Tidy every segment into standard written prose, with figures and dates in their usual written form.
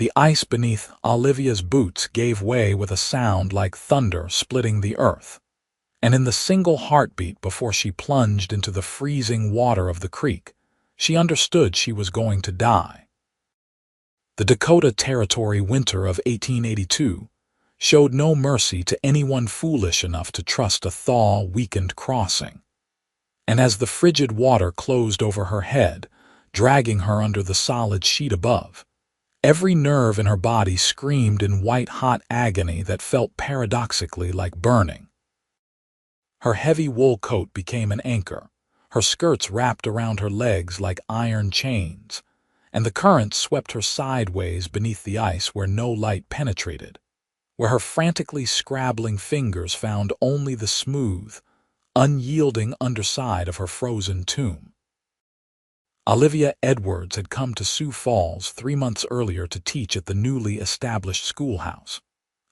The ice beneath Olivia's boots gave way with a sound like thunder splitting the earth, and in the single heartbeat before she plunged into the freezing water of the creek, she understood she was going to die. The Dakota Territory winter of 1882 showed no mercy to anyone foolish enough to trust a thaw-weakened crossing, and as the frigid water closed over her head, dragging her under the solid sheet above, every nerve in her body screamed in white-hot agony that felt paradoxically like burning. Her heavy wool coat became an anchor, her skirts wrapped around her legs like iron chains, and the current swept her sideways beneath the ice where no light penetrated, where her frantically scrabbling fingers found only the smooth, unyielding underside of her frozen tomb. Olivia Edwards had come to Sioux Falls 3 months earlier to teach at the newly established schoolhouse.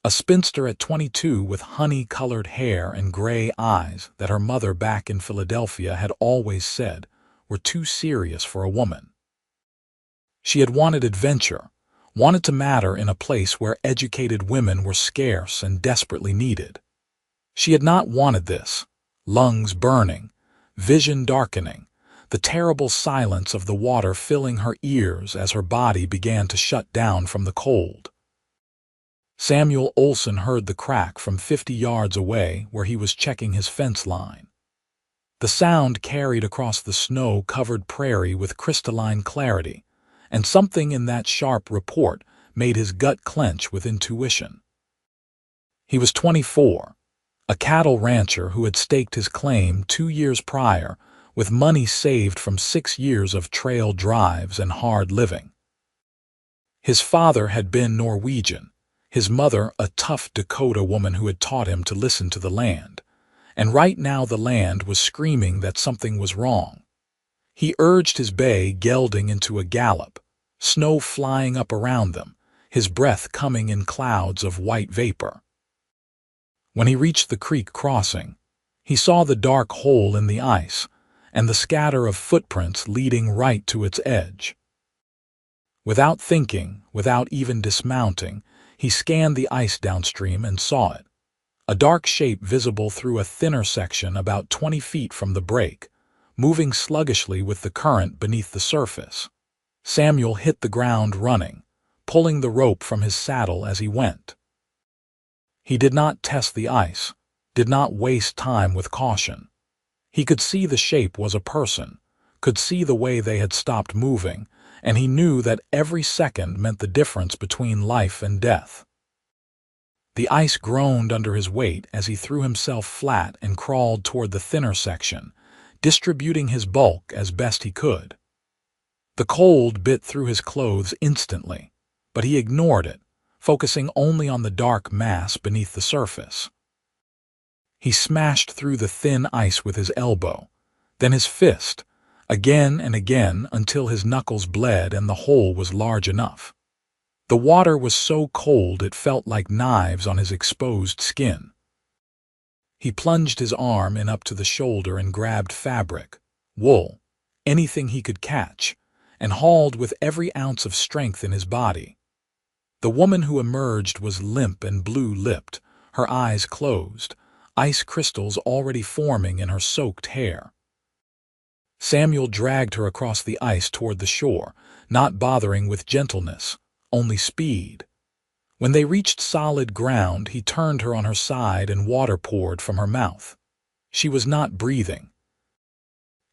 A spinster at 22 with honey-colored hair and gray eyes that her mother back in Philadelphia had always said were too serious for a woman. She had wanted adventure, wanted to matter in a place where educated women were scarce and desperately needed. She had not wanted this, lungs burning, vision darkening, the terrible silence of the water filling her ears as her body began to shut down from the cold. Samuel Olson heard the crack from 50 yards away where he was checking his fence line. The sound carried across the snow-covered prairie with crystalline clarity, and something in that sharp report made his gut clench with intuition. He was 24, a cattle rancher who had staked his claim 2 years prior with money saved from 6 years of trail drives and hard living. His father had been Norwegian, his mother a tough Dakota woman who had taught him to listen to the land, and right now the land was screaming that something was wrong. He urged his bay gelding into a gallop, snow flying up around them, his breath coming in clouds of white vapor. When he reached the creek crossing, he saw the dark hole in the ice and the scatter of footprints leading right to its edge. Without thinking, without even dismounting, he scanned the ice downstream and saw it, a dark shape visible through a thinner section about 20 feet from the break, moving sluggishly with the current beneath the surface. Samuel hit the ground running, pulling the rope from his saddle as he went. He did not test the ice, did not waste time with caution. He could see the shape was a person, could see the way they had stopped moving, and he knew that every second meant the difference between life and death. The ice groaned under his weight as he threw himself flat and crawled toward the thinner section, distributing his bulk as best he could. The cold bit through his clothes instantly, but he ignored it, focusing only on the dark mass beneath the surface. He smashed through the thin ice with his elbow, then his fist, again and again until his knuckles bled and the hole was large enough. The water was so cold it felt like knives on his exposed skin. He plunged his arm in up to the shoulder and grabbed fabric, wool, anything he could catch, and hauled with every ounce of strength in his body. The woman who emerged was limp and blue-lipped, her eyes closed, ice crystals already forming in her soaked hair. Samuel dragged her across the ice toward the shore, not bothering with gentleness, only speed. When they reached solid ground, he turned her on her side and water poured from her mouth. She was not breathing.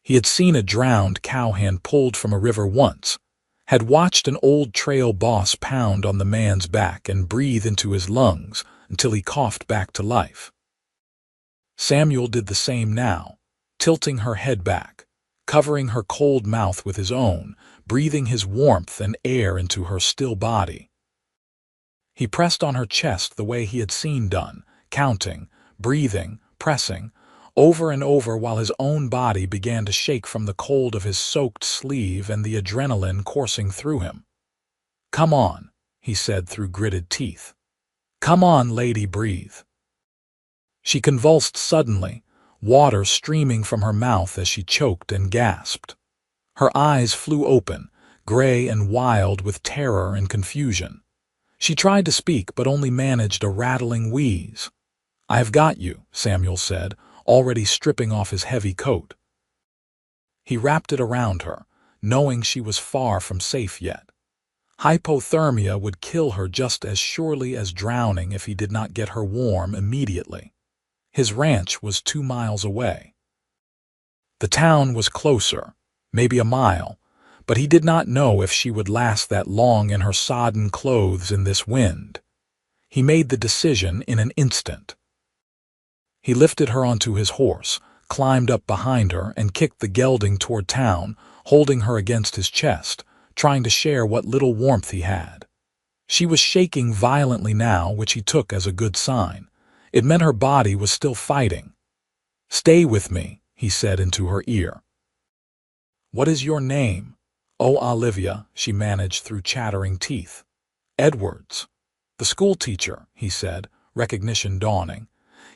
He had seen a drowned cowhand pulled from a river once, had watched an old trail boss pound on the man's back and breathe into his lungs until he coughed back to life. Samuel did the same now, tilting her head back, covering her cold mouth with his own, breathing his warmth and air into her still body. He pressed on her chest the way he had seen done, counting, breathing, pressing, over and over while his own body began to shake from the cold of his soaked sleeve and the adrenaline coursing through him. "Come on," he said through gritted teeth. "Come on, lady, breathe." She convulsed suddenly, water streaming from her mouth as she choked and gasped. Her eyes flew open, gray and wild with terror and confusion. She tried to speak but only managed a rattling wheeze. "I have got you," Samuel said, already stripping off his heavy coat. He wrapped it around her, knowing she was far from safe yet. Hypothermia would kill her just as surely as drowning if he did not get her warm immediately. His ranch was 2 miles away. The town was closer, maybe a mile, but he did not know if she would last that long in her sodden clothes in this wind. He made the decision in an instant. He lifted her onto his horse, climbed up behind her, and kicked the gelding toward town, holding her against his chest, trying to share what little warmth he had. She was shaking violently now, which he took as a good sign. It meant her body was still fighting. "Stay with me," he said into her ear. "What is your name?" "Oh, Olivia," she managed through chattering teeth. "Edwards." "The schoolteacher," he said, recognition dawning.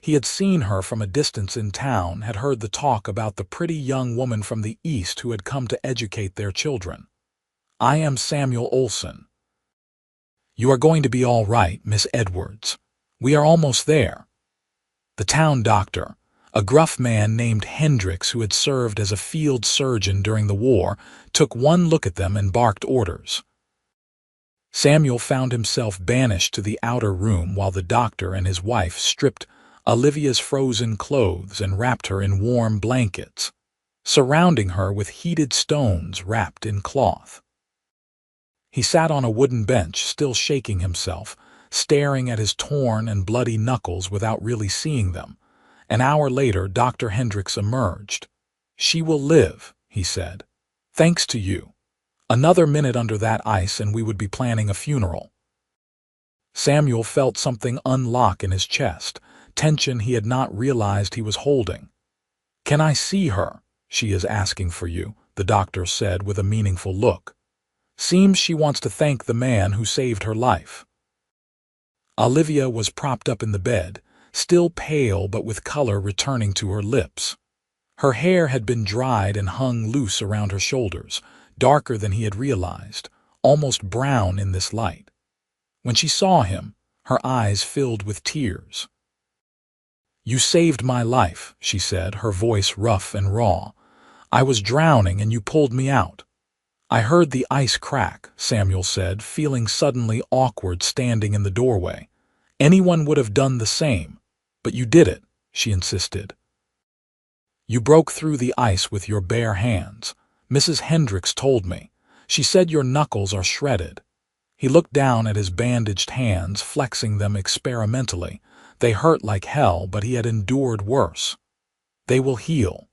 He had seen her from a distance in town, had heard the talk about the pretty young woman from the East who had come to educate their children. "I am Samuel Olson." "You are going to be all right, Miss Edwards. We are almost there." The town doctor, a gruff man named Hendricks who had served as a field surgeon during the war, took one look at them and barked orders. Samuel found himself banished to the outer room while the doctor and his wife stripped Olivia's frozen clothes and wrapped her in warm blankets, surrounding her with heated stones wrapped in cloth. He sat on a wooden bench, still shaking himself, staring at his torn and bloody knuckles without really seeing them. An hour later, Dr. Hendricks emerged. "She will live," he said. "Thanks to you. Another minute under that ice and we would be planning a funeral." Samuel felt something unlock in his chest, tension he had not realized he was holding. "Can I see her? She is asking for you," the doctor said with a meaningful look. "Seems she wants to thank the man who saved her life." Olivia was propped up in the bed, still pale but with color returning to her lips. Her hair had been dried and hung loose around her shoulders, darker than he had realized, almost brown in this light. When she saw him, her eyes filled with tears. "You saved my life," she said, her voice rough and raw. "I was drowning and you pulled me out." "I heard the ice crack," Samuel said, feeling suddenly awkward standing in the doorway. "Anyone would have done the same. But you did it," she insisted. "You broke through the ice with your bare hands. Mrs. Hendricks told me. She said your knuckles are shredded." He looked down at his bandaged hands, flexing them experimentally. They hurt like hell, but he had endured worse. "They will heal."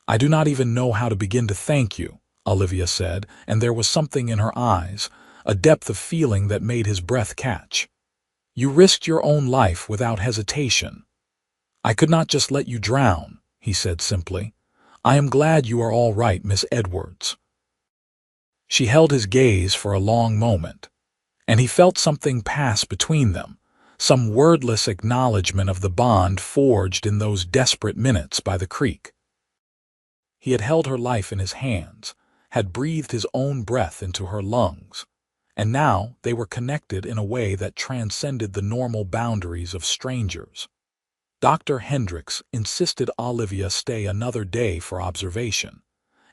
"I do not even know how to begin to thank you," Olivia said, and there was something in her eyes, a depth of feeling that made his breath catch. "You risked your own life without hesitation." "I could not just let you drown," he said simply. "I am glad you are all right, Miss Edwards." She held his gaze for a long moment, and he felt something pass between them, some wordless acknowledgement of the bond forged in those desperate minutes by the creek. He had held her life in his hands, had breathed his own breath into her lungs, and now they were connected in a way that transcended the normal boundaries of strangers. Dr. Hendricks insisted Olivia stay another day for observation,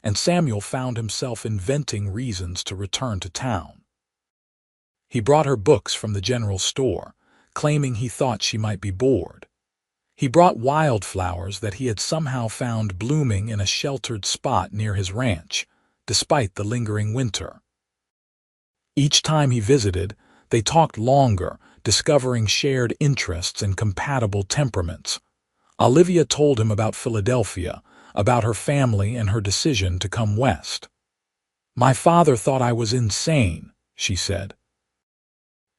and Samuel found himself inventing reasons to return to town. He brought her books from the general store, claiming he thought she might be bored. He brought wildflowers that he had somehow found blooming in a sheltered spot near his ranch, despite the lingering winter. Each time he visited, they talked longer, discovering shared interests and compatible temperaments. Olivia told him about Philadelphia, about her family and her decision to come west. "My father thought I was insane," she said.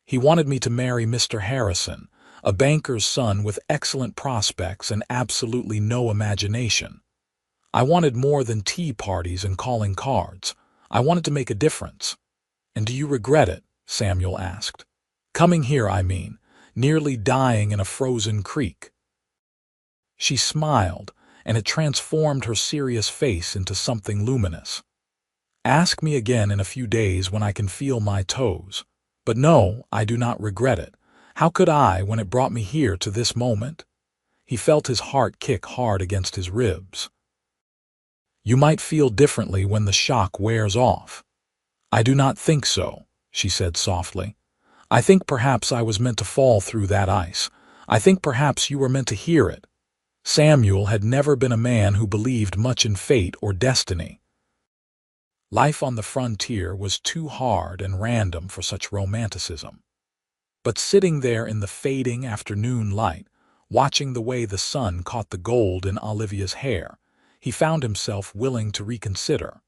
"He wanted me to marry Mr. Harrison, a banker's son with excellent prospects and absolutely no imagination. I wanted more than tea parties and calling cards. I wanted to make a difference." "And do you regret it?" Samuel asked. "Coming here, I mean, nearly dying in a frozen creek." She smiled, and it transformed her serious face into something luminous. "Ask me again in a few days when I can feel my toes. But no, I do not regret it. How could I when it brought me here to this moment? He felt his heart kick hard against his ribs. You might feel differently when the shock wears off. I do not think so, she said softly. I think perhaps I was meant to fall through that ice. I think perhaps you were meant to hear it. Samuel had never been a man who believed much in fate or destiny. Life on the frontier was too hard and random for such romanticism. But sitting there in the fading afternoon light, watching the way the sun caught the gold in Olivia's hair, he found himself willing to reconsider.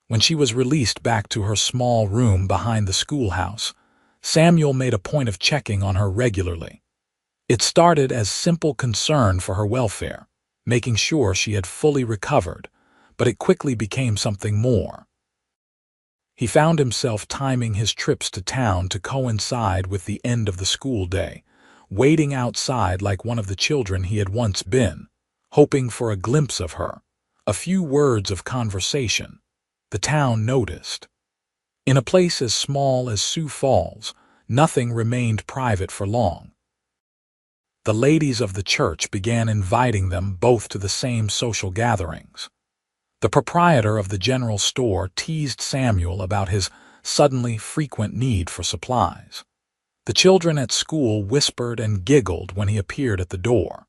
When she was released back to her small room behind the schoolhouse, Samuel made a point of checking on her regularly. It started as simple concern for her welfare, making sure she had fully recovered, but it quickly became something more. He found himself timing his trips to town to coincide with the end of the school day, waiting outside like one of the children he had once been, hoping for a glimpse of her, a few words of conversation. The town noticed. In a place as small as Sioux Falls, nothing remained private for long. The ladies of the church began inviting them both to the same social gatherings. The proprietor of the general store teased Samuel about his suddenly frequent need for supplies. The children at school whispered and giggled when he appeared at the door.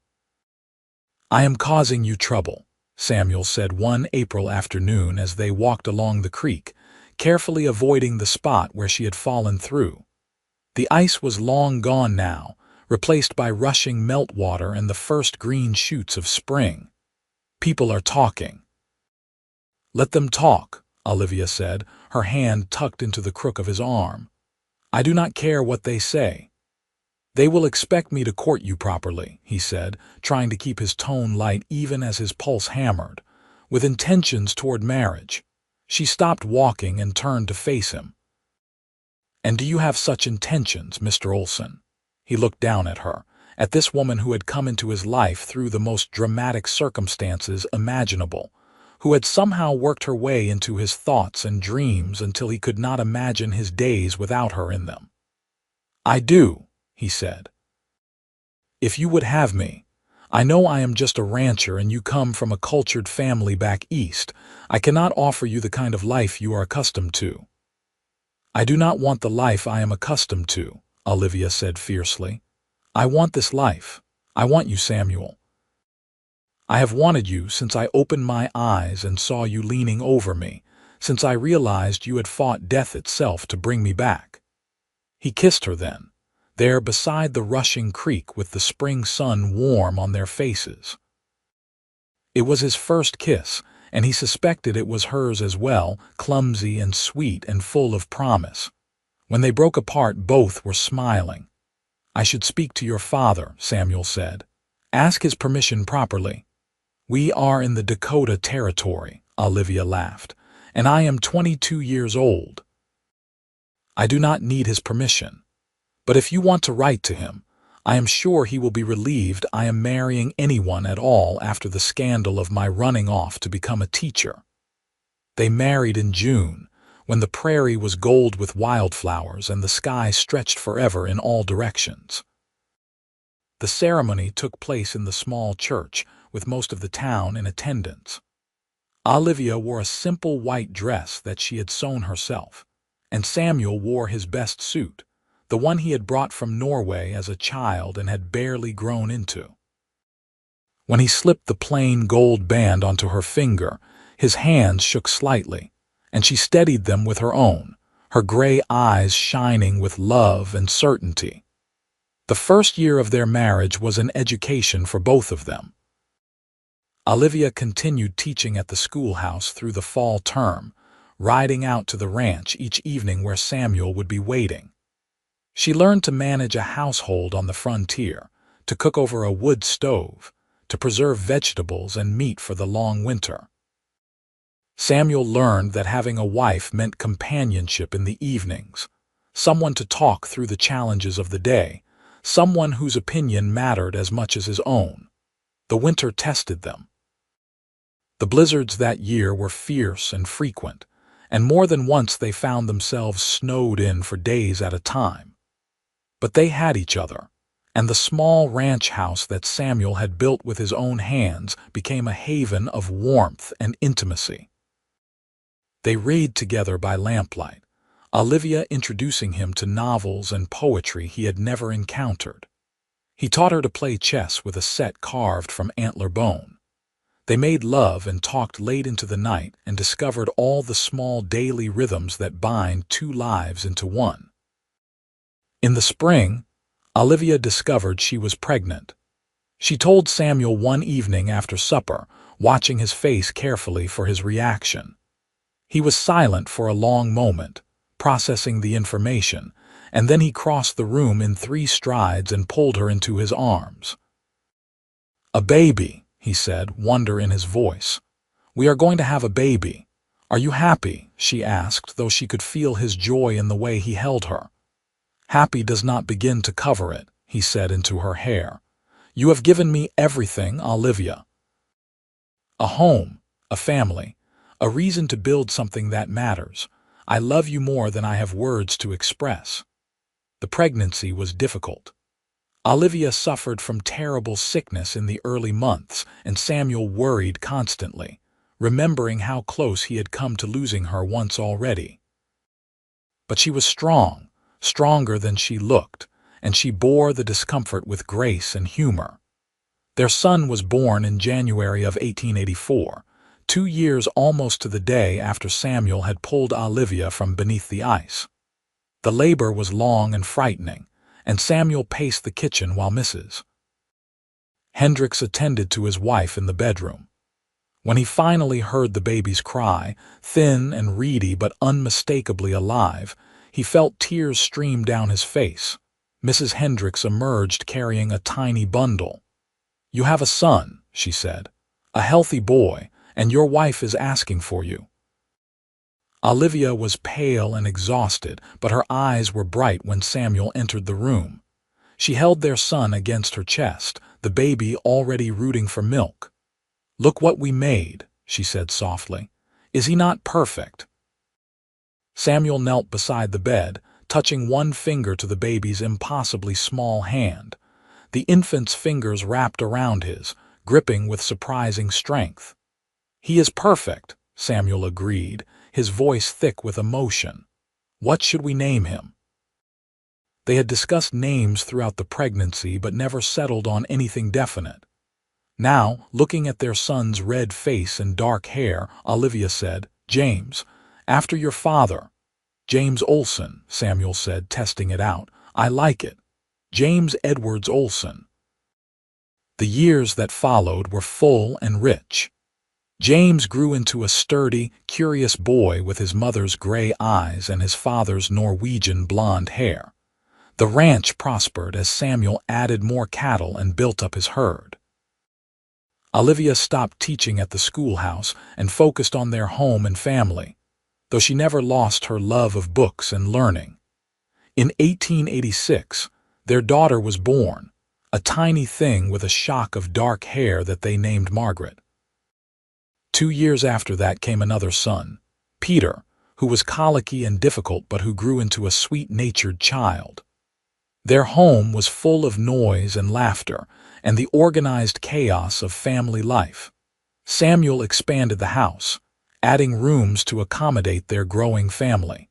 I am causing you trouble, Samuel said one April afternoon as they walked along the creek, carefully avoiding the spot where she had fallen through. The ice was long gone now, replaced by rushing meltwater and the first green shoots of spring. People are talking. Let them talk, Olivia said, her hand tucked into the crook of his arm. I do not care what they say. They will expect me to court you properly, he said, trying to keep his tone light even as his pulse hammered, with intentions toward marriage. She stopped walking and turned to face him. And do you have such intentions, Mr. Olson? He looked down at her, at this woman who had come into his life through the most dramatic circumstances imaginable, who had somehow worked her way into his thoughts and dreams until he could not imagine his days without her in them. I do, he said. If you would have me, I know I am just a rancher and you come from a cultured family back east. I cannot offer you the kind of life you are accustomed to. I do not want the life I am accustomed to, Olivia said fiercely. I want this life. I want you, Samuel. I have wanted you since I opened my eyes and saw you leaning over me, since I realized you had fought death itself to bring me back. He kissed her then, there beside the rushing creek with the spring sun warm on their faces. It was his first kiss, and he suspected it was hers as well, clumsy and sweet and full of promise. When they broke apart, both were smiling. I should speak to your father, Samuel said. Ask his permission properly. We are in the Dakota Territory, Olivia laughed, and I am 22 years old. I do not need his permission. But if you want to write to him, I am sure he will be relieved I am marrying anyone at all after the scandal of my running off to become a teacher. They married in June, when the prairie was gold with wildflowers and the sky stretched forever in all directions. The ceremony took place in the small church, with most of the town in attendance. Olivia wore a simple white dress that she had sewn herself, and Samuel wore his best suit, the one he had brought from Norway as a child and had barely grown into. When he slipped the plain gold band onto her finger, his hands shook slightly, and she steadied them with her own, her gray eyes shining with love and certainty. The first year of their marriage was an education for both of them. Olivia continued teaching at the schoolhouse through the fall term, riding out to the ranch each evening where Samuel would be waiting. She learned to manage a household on the frontier, to cook over a wood stove, to preserve vegetables and meat for the long winter. Samuel learned that having a wife meant companionship in the evenings, someone to talk through the challenges of the day, someone whose opinion mattered as much as his own. The winter tested them. The blizzards that year were fierce and frequent, and more than once they found themselves snowed in for days at a time. But they had each other, and the small ranch house that Samuel had built with his own hands became a haven of warmth and intimacy. They read together by lamplight, Olivia introducing him to novels and poetry he had never encountered. He taught her to play chess with a set carved from antler bone. They made love and talked late into the night and discovered all the small daily rhythms that bind two lives into one. In the spring, Olivia discovered she was pregnant. She told Samuel one evening after supper, watching his face carefully for his reaction. He was silent for a long moment, processing the information, and then he crossed the room in 3 strides and pulled her into his arms. "A baby," he said, wonder in his voice. "We are going to have a baby. Are you happy?" she asked, though she could feel his joy in the way he held her. "Happy does not begin to cover it," he said into her hair. "You have given me everything, Olivia. A home, a family, a reason to build something that matters. I love you more than I have words to express." The pregnancy was difficult. Olivia suffered from terrible sickness in the early months, and Samuel worried constantly, remembering how close he had come to losing her once already. But she was strong, stronger than she looked, and she bore the discomfort with grace and humor. Their son was born in January of 1884, 2 years almost to the day after Samuel had pulled Olivia from beneath the ice. The labor was long and frightening, and Samuel paced the kitchen while Mrs. Hendricks attended to his wife in the bedroom. When he finally heard the baby's cry, thin and reedy but unmistakably alive, he felt tears stream down his face. Mrs. Hendricks emerged carrying a tiny bundle. "You have a son," she said, "a healthy boy, and your wife is asking for you." Olivia was pale and exhausted, but her eyes were bright when Samuel entered the room. She held their son against her chest, the baby already rooting for milk. "Look what we made," she said softly. "Is he not perfect?" Samuel knelt beside the bed, touching one finger to the baby's impossibly small hand. The infant's fingers wrapped around his, gripping with surprising strength. "He is perfect," Samuel agreed, his voice thick with emotion. "What should we name him?" They had discussed names throughout the pregnancy but never settled on anything definite. Now, looking at their son's red face and dark hair, Olivia said, "James, after your father." "James Olson," Samuel said, testing it out. "I like it. James Edwards Olson." The years that followed were full and rich. James grew into a sturdy, curious boy with his mother's gray eyes and his father's Norwegian blonde hair. The ranch prospered as Samuel added more cattle and built up his herd. Olivia stopped teaching at the schoolhouse and focused on their home and family, though she never lost her love of books and learning. In 1886, their daughter was born, a tiny thing with a shock of dark hair that they named Margaret. 2 years after that came another son, Peter, who was colicky and difficult but who grew into a sweet-natured child. Their home was full of noise and laughter and the organized chaos of family life. Samuel expanded the house, adding rooms to accommodate their growing family.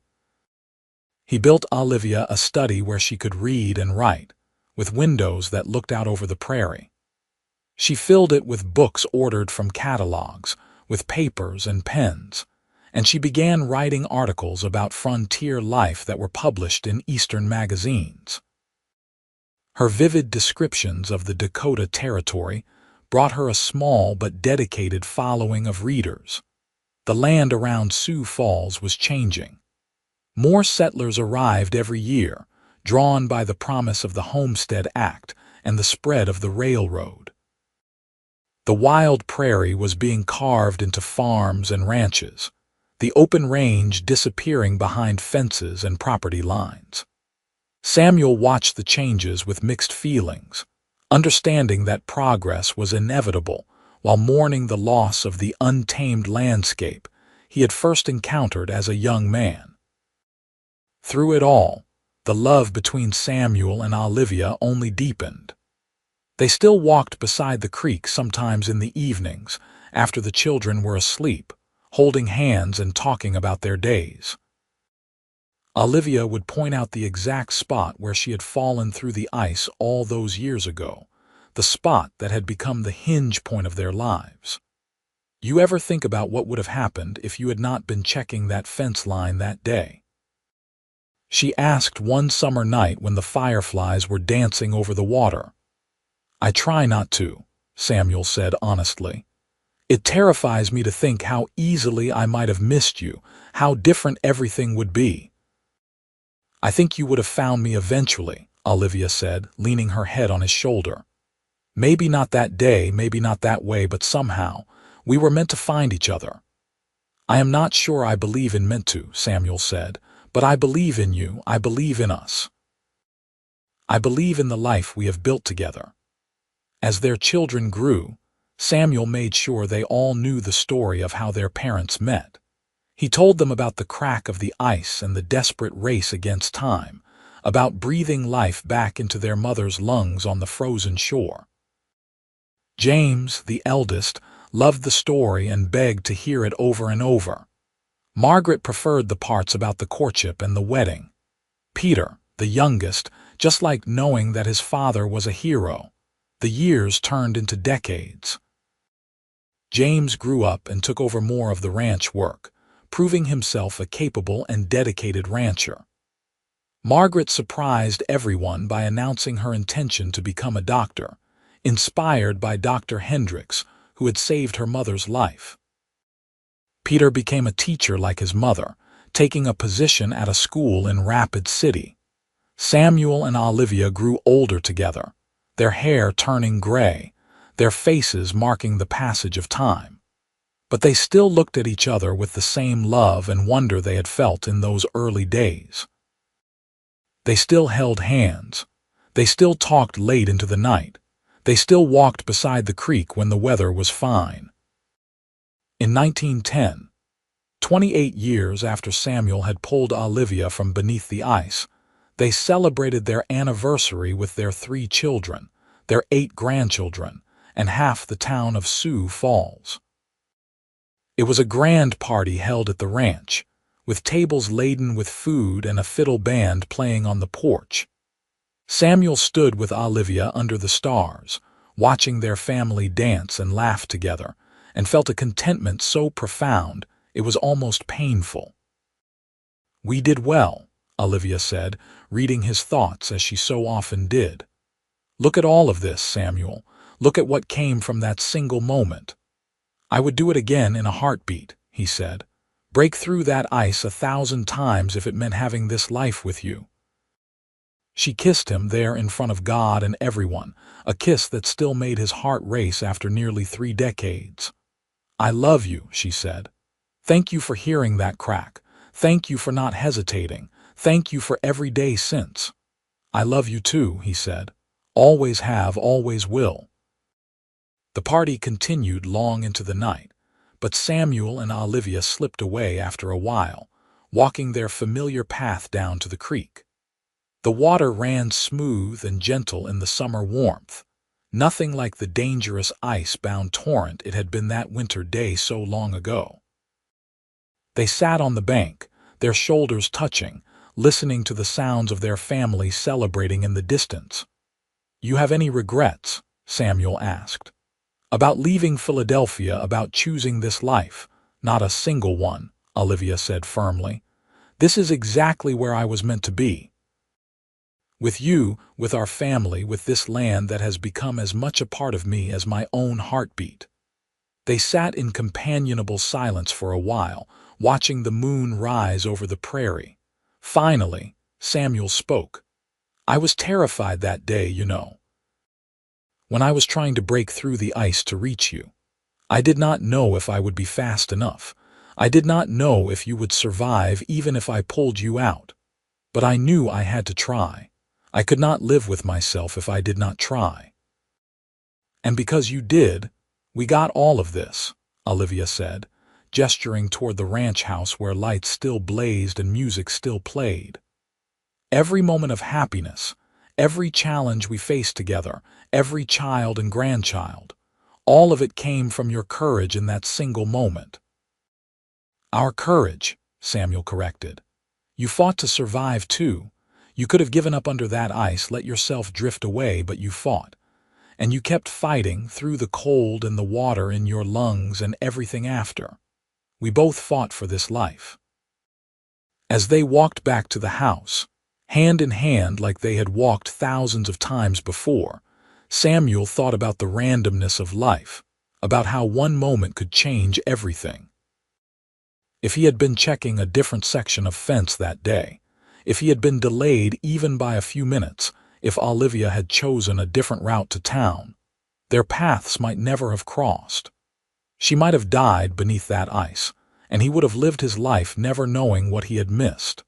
He built Olivia a study where she could read and write, with windows that looked out over the prairie. She filled it with books ordered from catalogs, with papers and pens, and she began writing articles about frontier life that were published in Eastern magazines. Her vivid descriptions of the Dakota Territory brought her a small but dedicated following of readers. The land around Sioux Falls was changing. More settlers arrived every year, drawn by the promise of the Homestead Act and the spread of the railroad. The wild prairie was being carved into farms and ranches, the open range disappearing behind fences and property lines. Samuel watched the changes with mixed feelings, understanding that progress was inevitable while mourning the loss of the untamed landscape he had first encountered as a young man. Through it all, the love between Samuel and Olivia only deepened. They still walked beside the creek sometimes in the evenings, after the children were asleep, holding hands and talking about their days. Olivia would point out the exact spot where she had fallen through the ice all those years ago, the spot that had become the hinge point of their lives. You ever think about what would have happened if you had not been checking that fence line that day? She asked one summer night when the fireflies were dancing over the water. I try not to, Samuel said honestly. It terrifies me to think how easily I might have missed you, how different everything would be. I think you would have found me eventually, Olivia said, leaning her head on his shoulder. Maybe not that day, maybe not that way, but somehow, we were meant to find each other. I am not sure I believe in meant to, Samuel said, but I believe in you, I believe in us. I believe in the life we have built together. As their children grew, Samuel made sure they all knew the story of how their parents met. He told them about the crack of the ice and the desperate race against time, about breathing life back into their mother's lungs on the frozen shore. James, the eldest, loved the story and begged to hear it over and over. Margaret preferred the parts about the courtship and the wedding. Peter, the youngest, just liked knowing that his father was a hero. The years turned into decades. James grew up and took over more of the ranch work, proving himself a capable and dedicated rancher. Margaret surprised everyone by announcing her intention to become a doctor, inspired by Dr. Hendricks, who had saved her mother's life. Peter became a teacher like his mother, taking a position at a school in Rapid City. Samuel and Olivia grew older together, their hair turning gray, their faces marking the passage of time. But they still looked at each other with the same love and wonder they had felt in those early days. They still held hands. They still talked late into the night. They still walked beside the creek when the weather was fine. In 1910, 28 years after Samuel had pulled Olivia from beneath the ice, they celebrated their anniversary with their 3 children, their 8 grandchildren, and half the town of Sioux Falls. It was a grand party held at the ranch, with tables laden with food and a fiddle band playing on the porch. Samuel stood with Olivia under the stars, watching their family dance and laugh together, and felt a contentment so profound it was almost painful. "We did well," Olivia said, reading his thoughts as she so often did. "Look at all of this, Samuel. Look at what came from that single moment." "I would do it again in a heartbeat," he said. "Break through that ice 1,000 times if it meant having this life with you." She kissed him there in front of God and everyone, a kiss that still made his heart race after nearly 3 decades. "I love you," she said. "Thank you for hearing that crack. Thank you for not hesitating. Thank you for every day since." "I love you too," he said. "Always have, always will." The party continued long into the night, but Samuel and Olivia slipped away after a while, walking their familiar path down to the creek. The water ran smooth and gentle in the summer warmth, nothing like the dangerous ice-bound torrent it had been that winter day so long ago. They sat on the bank, their shoulders touching, listening to the sounds of their family celebrating in the distance. "You have any regrets?" Samuel asked. "About leaving Philadelphia, about choosing this life?" "Not a single one," Olivia said firmly. "This is exactly where I was meant to be. With you, with our family, with this land that has become as much a part of me as my own heartbeat." They sat in companionable silence for a while, watching the moon rise over the prairie. Finally, Samuel spoke. "I was terrified that day, you know. When I was trying to break through the ice to reach you. I did not know if I would be fast enough. I did not know if you would survive even if I pulled you out. But I knew I had to try. I could not live with myself if I did not try. And because you did, we got all of this," Olivia said, gesturing toward the ranch house where lights still blazed and music still played. Every moment of happiness, every challenge we faced together, every child and grandchild, all of it came from your courage in that single moment. Our courage, Samuel corrected. You fought to survive too. You could have given up under that ice, let yourself drift away, but you fought. And you kept fighting through the cold and the water in your lungs and everything after. We both fought for this life. As they walked back to the house, hand in hand like they had walked thousands of times before, Samuel thought about the randomness of life, about how one moment could change everything. If he had been checking a different section of fence that day, if he had been delayed even by a few minutes, if Olivia had chosen a different route to town, their paths might never have crossed. She might have died beneath that ice, and he would have lived his life never knowing what he had missed.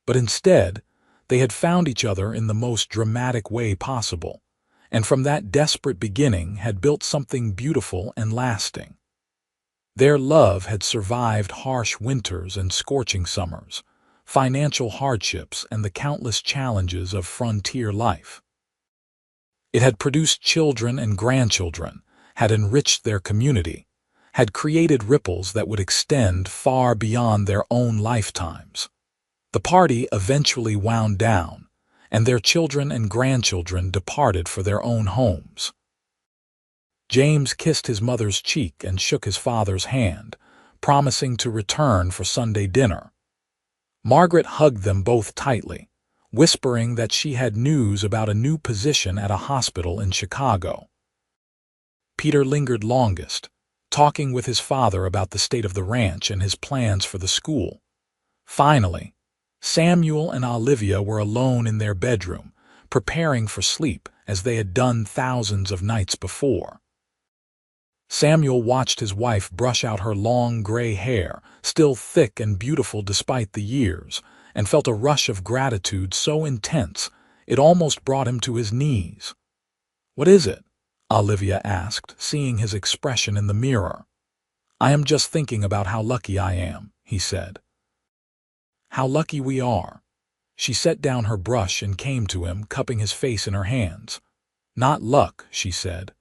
But instead, they had found each other in the most dramatic way possible, and from that desperate beginning had built something beautiful and lasting. Their love had survived harsh winters and scorching summers, financial hardships and the countless challenges of frontier life. It had produced children and grandchildren, had enriched their community, had created ripples that would extend far beyond their own lifetimes. The party eventually wound down, and their children and grandchildren departed for their own homes. James kissed his mother's cheek and shook his father's hand, promising to return for Sunday dinner. Margaret hugged them both tightly, whispering that she had news about a new position at a hospital in Chicago. Peter lingered longest, talking with his father about the state of the ranch and his plans for the school. Finally, Samuel and Olivia were alone in their bedroom, preparing for sleep as they had done thousands of nights before. Samuel watched his wife brush out her long gray hair, still thick and beautiful despite the years, and felt a rush of gratitude so intense it almost brought him to his knees. "What is it?" Olivia asked, seeing his expression in the mirror. "I am just thinking about how lucky I am," he said. "How lucky we are." She set down her brush and came to him, cupping his face in her hands. "Not luck," she said.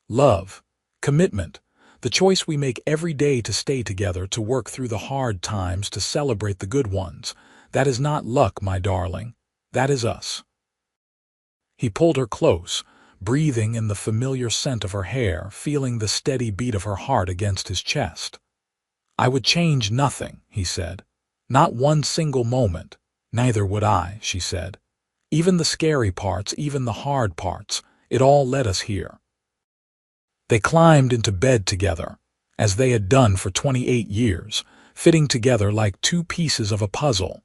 "Love. Commitment, the choice we make every day to stay together, to work through the hard times, to celebrate the good ones. That is not luck, my darling. That is us." He pulled her close, breathing in the familiar scent of her hair, feeling the steady beat of her heart against his chest. "I would change nothing," he said. "Not one single moment." "Neither would I," she said. "Even the scary parts, even the hard parts, it all led us here." They climbed into bed together, as they had done for 28 years, fitting together like two pieces of a puzzle.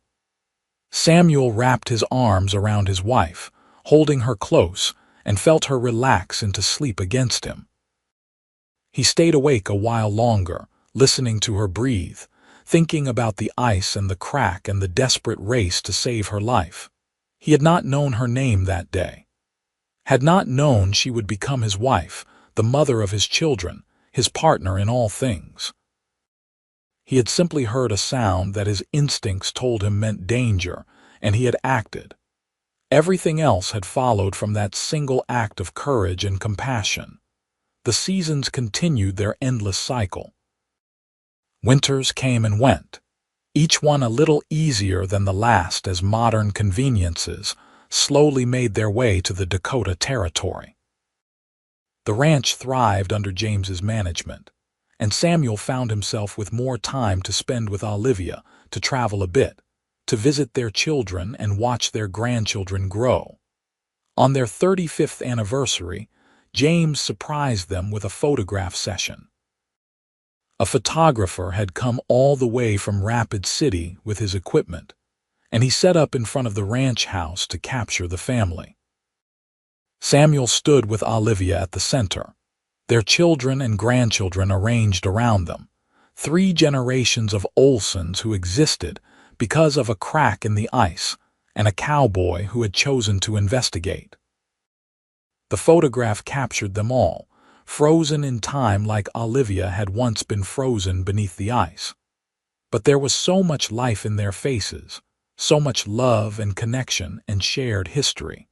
Samuel wrapped his arms around his wife, holding her close, and felt her relax into sleep against him. He stayed awake a while longer, listening to her breathe, thinking about the ice and the crack and the desperate race to save her life. He had not known her name that day, had not known she would become his wife, the mother of his children, his partner in all things. He had simply heard a sound that his instincts told him meant danger, and he had acted. Everything else had followed from that single act of courage and compassion. The seasons continued their endless cycle. Winters came and went, each one a little easier than the last, as modern conveniences slowly made their way to the Dakota Territory. The ranch thrived under James's management, and Samuel found himself with more time to spend with Olivia, to travel a bit, to visit their children and watch their grandchildren grow. On their 35th anniversary, James surprised them with a photograph session. A photographer had come all the way from Rapid City with his equipment, and he set up in front of the ranch house to capture the family. Samuel stood with Olivia at the center, their children and grandchildren arranged around them, 3 generations of Olsons who existed because of a crack in the ice, and a cowboy who had chosen to investigate. The photograph captured them all, frozen in time like Olivia had once been frozen beneath the ice. But there was so much life in their faces, so much love and connection and shared history.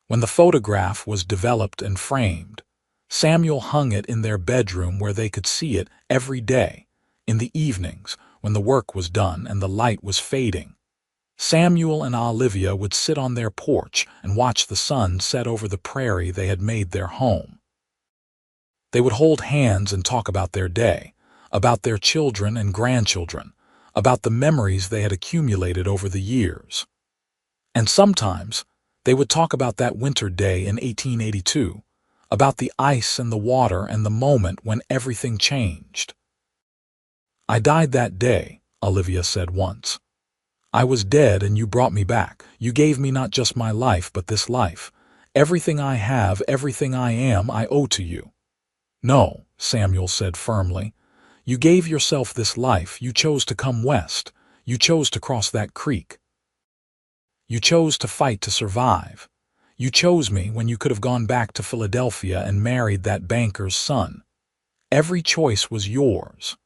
When the photograph was developed and framed, Samuel hung it in their bedroom where they could see it every day, in the evenings when the work was done and the light was fading. Samuel and Olivia would sit on their porch and watch the sun set over the prairie they had made their home. They would hold hands and talk about their day, about their children and grandchildren, about the memories they had accumulated over the years. And sometimes they would talk about that winter day in 1882, about the ice and the water and the moment when everything changed. "I died that day," Olivia said once. "I was dead and you brought me back. You gave me not just my life, but this life. Everything I have, everything I am, I owe to you." "No," Samuel said firmly. "You gave yourself this life. You chose to come west. You chose to cross that creek. You chose to fight to survive. You chose me when you could have gone back to Philadelphia and married that banker's son. Every choice was yours.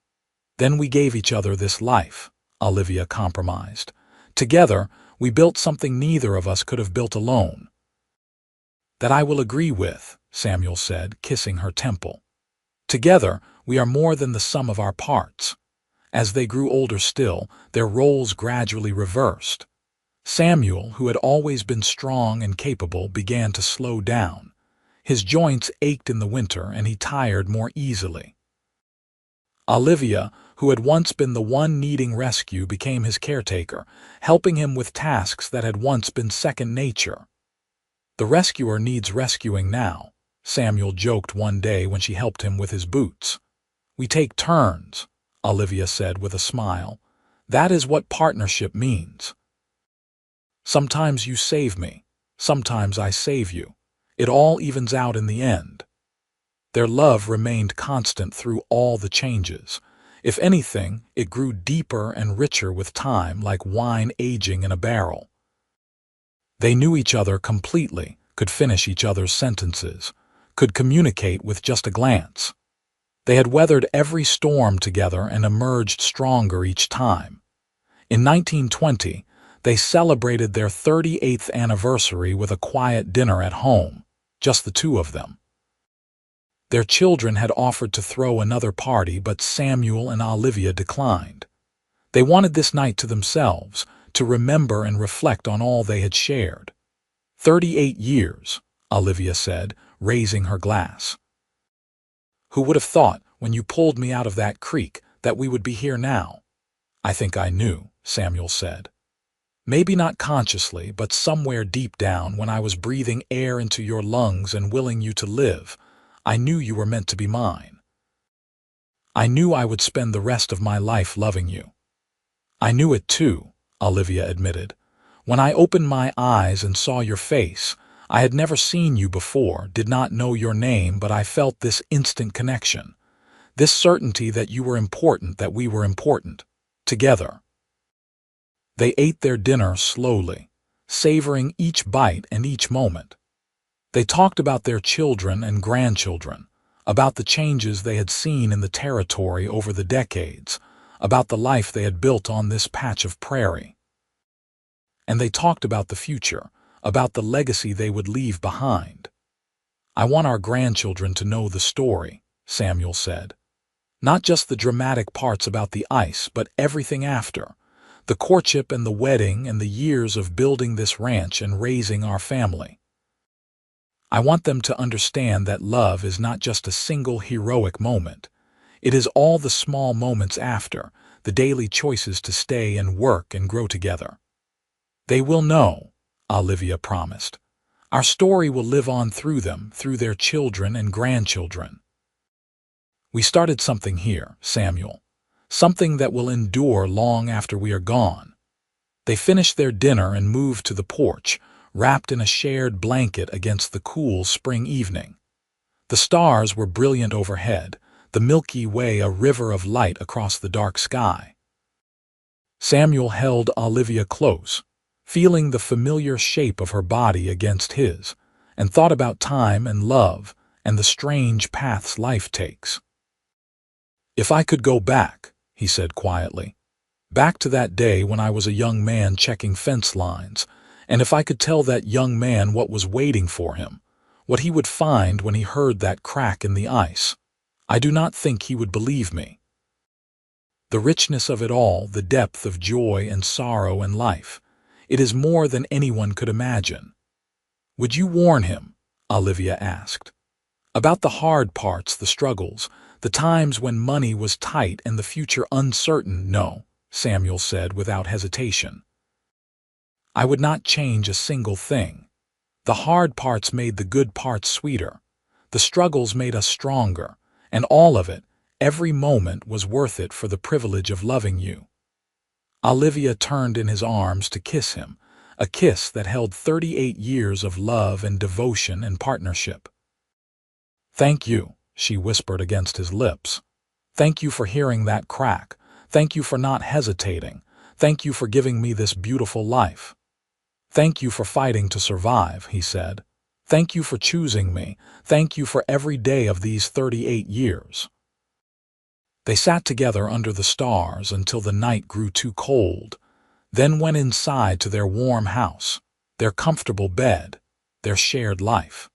Then we gave each other this life," Olivia compromised. "Together, we built something neither of us could have built alone." "That I will agree with," Samuel said, kissing her temple. "Together, we are more than the sum of our parts." As they grew older still, their roles gradually reversed. Samuel, who had always been strong and capable, began to slow down. His joints ached in the winter and he tired more easily. Olivia, who had once been the one needing rescue, became his caretaker, helping him with tasks that had once been second nature. "The rescuer needs rescuing now," Samuel joked one day when she helped him with his boots. "We take turns," Olivia said with a smile. "That is what partnership means. Sometimes you save me, sometimes I save you. It all evens out in the end." Their love remained constant through all the changes. If anything, it grew deeper and richer with time, like wine aging in a barrel. They knew each other completely, could finish each other's sentences, could communicate with just a glance. They had weathered every storm together and emerged stronger each time. In 1920, they celebrated their 38th anniversary with a quiet dinner at home, just the two of them. Their children had offered to throw another party, but Samuel and Olivia declined. They wanted this night to themselves, to remember and reflect on all they had shared. 38 years, Olivia said, raising her glass. "Who would have thought, when you pulled me out of that creek, that we would be here now?" "I think I knew," Samuel said. "Maybe not consciously, but somewhere deep down, when I was breathing air into your lungs and willing you to live, I knew you were meant to be mine. I knew I would spend the rest of my life loving you." "I knew it too," Olivia admitted. "When I opened my eyes and saw your face, I had never seen you before, did not know your name, but I felt this instant connection, this certainty that you were important, that we were important, together." They ate their dinner slowly, savoring each bite and each moment. They talked about their children and grandchildren, about the changes they had seen in the territory over the decades, about the life they had built on this patch of prairie. And they talked about the future, about the legacy they would leave behind. "I want our grandchildren to know the story," Samuel said. "Not just the dramatic parts about the ice, but everything after. The courtship and the wedding and the years of building this ranch and raising our family. I want them to understand that love is not just a single heroic moment. It is all the small moments after, the daily choices to stay and work and grow together." "They will know," Olivia promised. "Our story will live on through them, through their children and grandchildren." "We started something here, Samuel. Something that will endure long after we are gone." They finished their dinner and moved to the porch, wrapped in a shared blanket against the cool spring evening. The stars were brilliant overhead, the Milky Way a river of light across the dark sky. Samuel held Olivia close, feeling the familiar shape of her body against his, and thought about time and love and the strange paths life takes. "If I could go back," he said quietly, "back to that day when I was a young man checking fence lines, and if I could tell that young man what was waiting for him, what he would find when he heard that crack in the ice, I do not think he would believe me. The richness of it all, the depth of joy and sorrow and life, it is more than anyone could imagine." "Would you warn him?" Olivia asked. "About the hard parts, the struggles, the times when money was tight and the future uncertain?" "No," Samuel said without hesitation. "I would not change a single thing. The hard parts made the good parts sweeter. The struggles made us stronger, and all of it, every moment, was worth it for the privilege of loving you." Olivia turned in his arms to kiss him, a kiss that held 38 years of love and devotion and partnership. "Thank you," she whispered against his lips. "Thank you for hearing that crack. Thank you for not hesitating. Thank you for giving me this beautiful life." "Thank you for fighting to survive," he said. "Thank you for choosing me. Thank you for every day of these 38 years. They sat together under the stars until the night grew too cold, then went inside to their warm house, their comfortable bed, their shared life.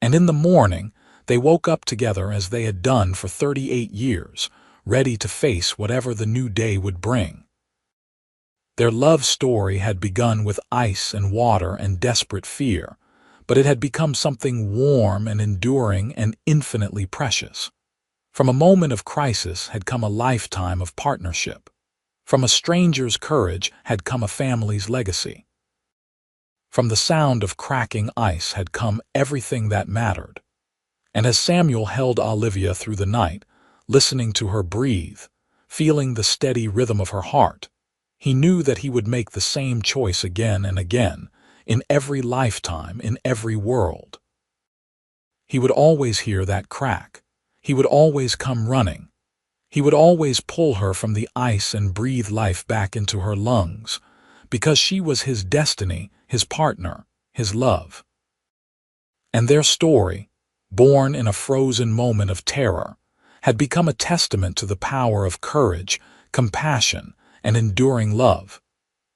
And in the morning, they woke up together as they had done for 38 years, ready to face whatever the new day would bring. Their love story had begun with ice and water and desperate fear, but it had become something warm and enduring and infinitely precious. From a moment of crisis had come a lifetime of partnership. From a stranger's courage had come a family's legacy. From the sound of cracking ice had come everything that mattered. And as Samuel held Olivia through the night, listening to her breathe, feeling the steady rhythm of her heart, he knew that he would make the same choice again and again, in every lifetime, in every world. He would always hear that crack. He would always come running. He would always pull her from the ice and breathe life back into her lungs, because she was his destiny, his partner, his love. And their story, born in a frozen moment of terror, had become a testament to the power of courage, compassion, and enduring love.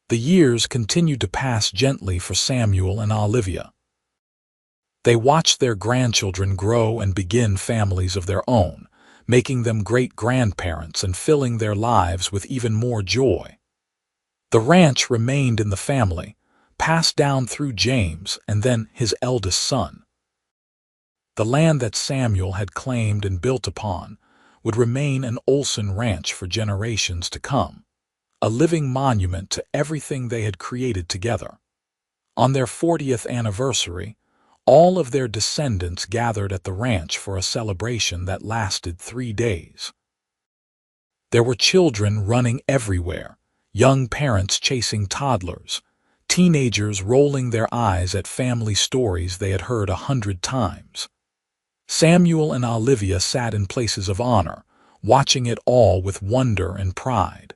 The years continued to pass gently for Samuel and Olivia. They watched their grandchildren grow and begin families of their own, making them great-grandparents and filling their lives with even more joy. The ranch remained in the family, passed down through James and then his eldest son. The land that Samuel had claimed and built upon would remain an Olsen ranch for generations to come, a living monument to everything they had created together. On their 40th anniversary, all of their descendants gathered at the ranch for a celebration that lasted 3 days. There were children running everywhere, young parents chasing toddlers, teenagers rolling their eyes at family stories they had heard 100 times. Samuel and Olivia sat in places of honor, watching it all with wonder and pride.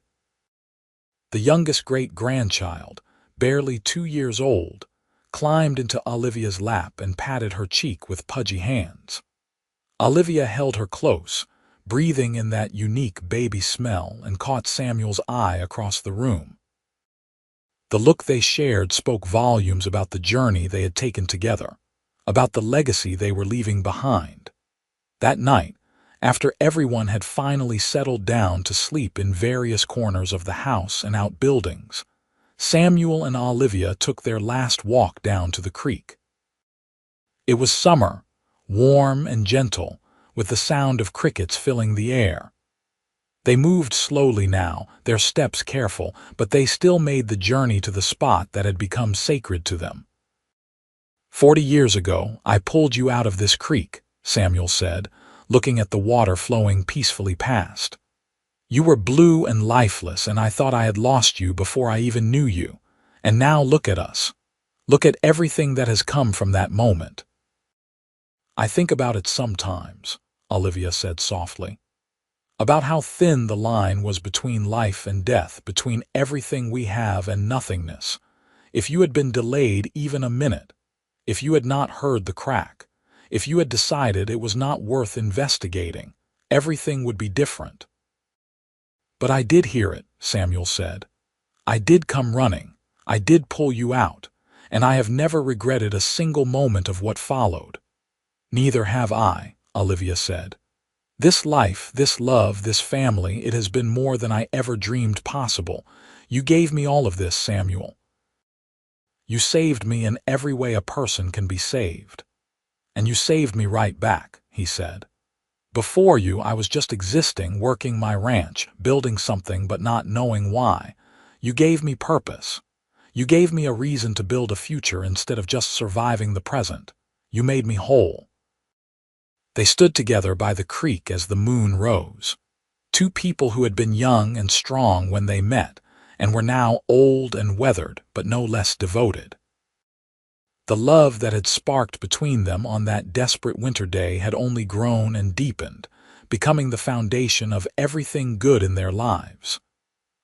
The youngest great-grandchild, barely 2 years old, climbed into Olivia's lap and patted her cheek with pudgy hands. Olivia held her close, breathing in that unique baby smell, and caught Samuel's eye across the room. The look they shared spoke volumes about the journey they had taken together, about the legacy they were leaving behind. That night, after everyone had finally settled down to sleep in various corners of the house and outbuildings, Samuel and Olivia took their last walk down to the creek. It was summer, warm and gentle, with the sound of crickets filling the air. They moved slowly now, their steps careful, but they still made the journey to the spot that had become sacred to them. 40 years ago, I pulled you out of this creek, Samuel said, looking at the water flowing peacefully past. You were blue and lifeless, and I thought I had lost you before I even knew you. And now look at us. Look at everything that has come from that moment. I think about it sometimes, Olivia said softly. About how thin the line was between life and death, between everything we have and nothingness. If you had been delayed even a minute, if you had not heard the crack, If you had decided it was not worth investigating, everything would be different. But I did hear it, Samuel said. I did come running. I did pull you out, and I have never regretted a single moment of what followed. Neither have I, Olivia said. This life, this love, this family, it has been more than I ever dreamed possible. You gave me all of this, Samuel. You saved me in every way a person can be saved. And you saved me right back, he said. Before you, I was just existing, working my ranch, building something but not knowing why. You gave me purpose. You gave me a reason to build a future instead of just surviving the present. You made me whole. They stood together by the creek as the moon rose. Two people who had been young and strong when they met, and were now old and weathered, but no less devoted. The love that had sparked between them on that desperate winter day had only grown and deepened, becoming the foundation of everything good in their lives.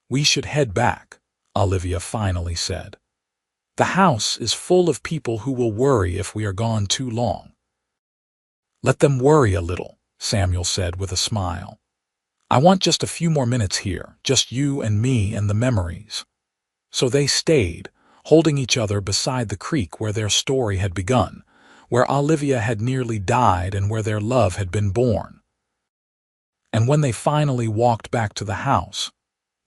We should head back, Olivia finally said. The house is full of people who will worry if we are gone too long. Let them worry a little, Samuel said with a smile. I want just a few more minutes here, just you and me and the memories. So they stayed, holding each other beside the creek where their story had begun, where Olivia had nearly died and where their love had been born. And when they finally walked back to the house,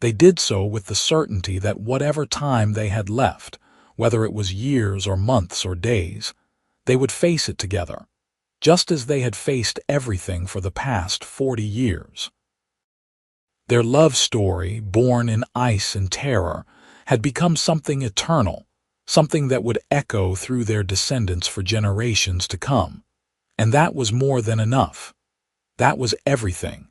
they did so with the certainty that whatever time they had left, whether it was years or months or days, they would face it together, just as they had faced everything for the past 40 years. Their love story, born in ice and terror, had become something eternal, something that would echo through their descendants for generations to come. And that was more than enough. That was everything.